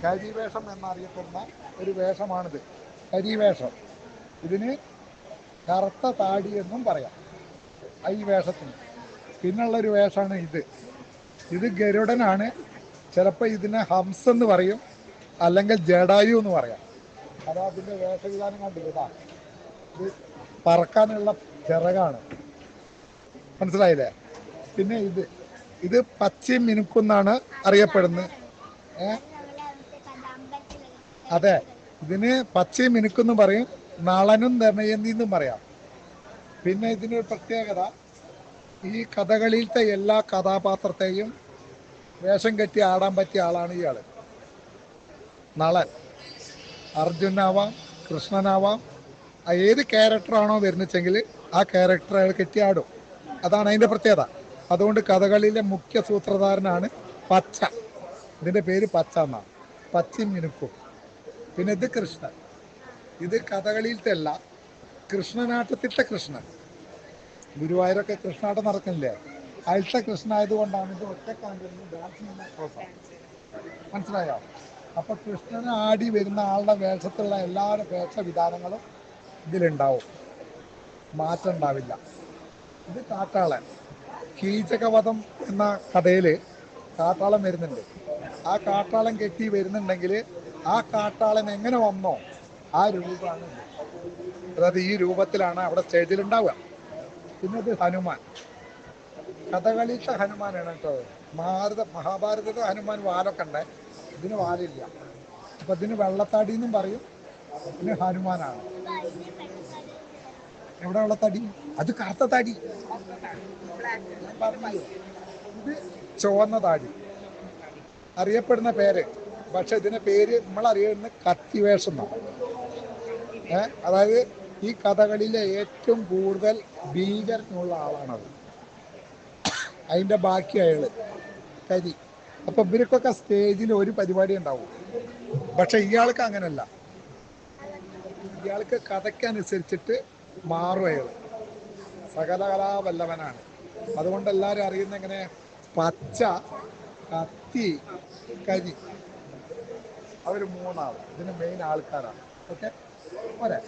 കരിവേഷം എന്നറിയപ്പെടുന്ന ഒരു വേഷമാണിത്. കരിവേഷം. ഇതിന് കറുത്ത താടി എന്നും പറയാം ഈ വേഷത്തിന്. പിന്നുള്ളൊരു വേഷമാണ് ഇത്. ഇത് ഗരുഡനാണ്. ചിലപ്പോൾ ഇതിനെ ഹംസ് എന്ന് പറയും, അല്ലെങ്കിൽ ജഡായു എന്ന് പറയാം. അതാ അതിൻ്റെ വേഷവിധാനം കണ്ടില്ല. ഇത് പറക്കാനുള്ള ചിറകാണ്. മനസ്സിലായില്ലേ? പിന്നെ ഇത് പച്ചയും മിനുക്കുന്നാണ് അറിയപ്പെടുന്നത്. അതെ, ഇതിന് പച്ചയും മിനുക്കെന്നും പറയും, നളനും ദമയന്തി എന്നും പറയാം. പിന്നെ ഇതിനൊരു പ്രത്യേകത, ഈ കഥകളിയിലത്തെ എല്ലാ കഥാപാത്രത്തെയും വേഷം കെട്ടി ആടാൻ പറ്റിയ ആളാണ് ഇയാൾ. നളൻ അർജുനാവാം, കൃഷ്ണനാവാം, ഏത് ക്യാരക്ടറാണോ വരുന്നെങ്കിൽ ആ ക്യാരക്ടർ അയാൾ കെട്ടി ആടും. അതാണ് അതിൻ്റെ പ്രത്യേകത. അതുകൊണ്ട് കഥകളിയിലെ മുഖ്യ സൂത്രധാരനാണ് പച്ച. ഇതിൻ്റെ പേര് പച്ച എന്നാണ്, പച്ചയും മിനുക്കും. പിന്നെ ഇത് കൃഷ്ണൻ. ഇത് കഥകളിയിലത്തെ അല്ല, കൃഷ്ണനാട്ടത്തിലത്തെ കൃഷ്ണൻ. ഗുരുവായൂരൊക്കെ കൃഷ്ണാട്ടം നടക്കുന്നില്ലേ, അതിലത്തെ കൃഷ്ണനായതുകൊണ്ടാണ് ഇത് ഒറ്റക്കാണ്ടിരുന്ന് ഡാൻസ് ചെയ്യുന്ന പ്രോത്സാഹം. മനസ്സിലായോ? അപ്പൊ കൃഷ്ണന് ആടി വരുന്ന ആളുടെ വേഷത്തിലുള്ള എല്ലാ വേഷവിധാനങ്ങളും ഇതിലുണ്ടാവും, മാറ്റം ഉണ്ടാവില്ല. ഇത് കാട്ടാളൻ. കീചകവധം എന്ന കഥയിൽ കാട്ടാളൻ വരുന്നുണ്ട്. ആ കാട്ടാളൻ കെട്ടി വരുന്നുണ്ടെങ്കിൽ ആ കാട്ടാളൻ എങ്ങനെ വന്നോ ആ രൂപമാണ്. അതായത് ഈ രൂപത്തിലാണ് അവിടെ സ്റ്റേജിൽ ഉണ്ടാവുക. പിന്നെ ഇത് ഹനുമാൻ. കഥകളിയിലെ ഹനുമാനാണ് കേട്ടോ. മഹാഭാരതത്തിലെ ഹനുമാൻ വാലൊക്കെ ഉണ്ട്, ഇതിന് വാലില്ല. അപ്പൊ ഇതിന് വെള്ളത്താടി എന്നും പറയും. പിന്നെ ഹനുമാനാണ്. എവിടെ വെള്ളത്താടി? അത് കറുത്ത താടി. ഇത് ചുവന്ന താടി. അറിയപ്പെടുന്ന പേര്, പക്ഷെ ഇതിന്റെ പേര് നമ്മളറിയുന്ന കത്തിവേഷം എന്നാണ്. അതായത് ഈ കഥകളിയിലെ ഏറ്റവും കൂടുതൽ ഭീകരനുള്ള ആളാണത്. അതിന്റെ ബാക്കി അയാള് കരി. അപ്പൊ ഇവർക്കൊക്കെ സ്റ്റേജിൽ ഒരു പരിപാടി ഉണ്ടാവും. പക്ഷെ ഇയാൾക്ക് അങ്ങനല്ല. ഇയാൾക്ക് കഥയ്ക്കനുസരിച്ചിട്ട് മാറും അയാള്. സകലകലാവല്ലഭനാണ്. അതുകൊണ്ട് എല്ലാവരും അറിയുന്ന എങ്ങനെ, പച്ച, കത്തി, കരി, അവർ മൂന്നാൾ ഇതിന് മെയിൻ ആൾക്കാരാണ്. ഓക്കെ, പോരെ?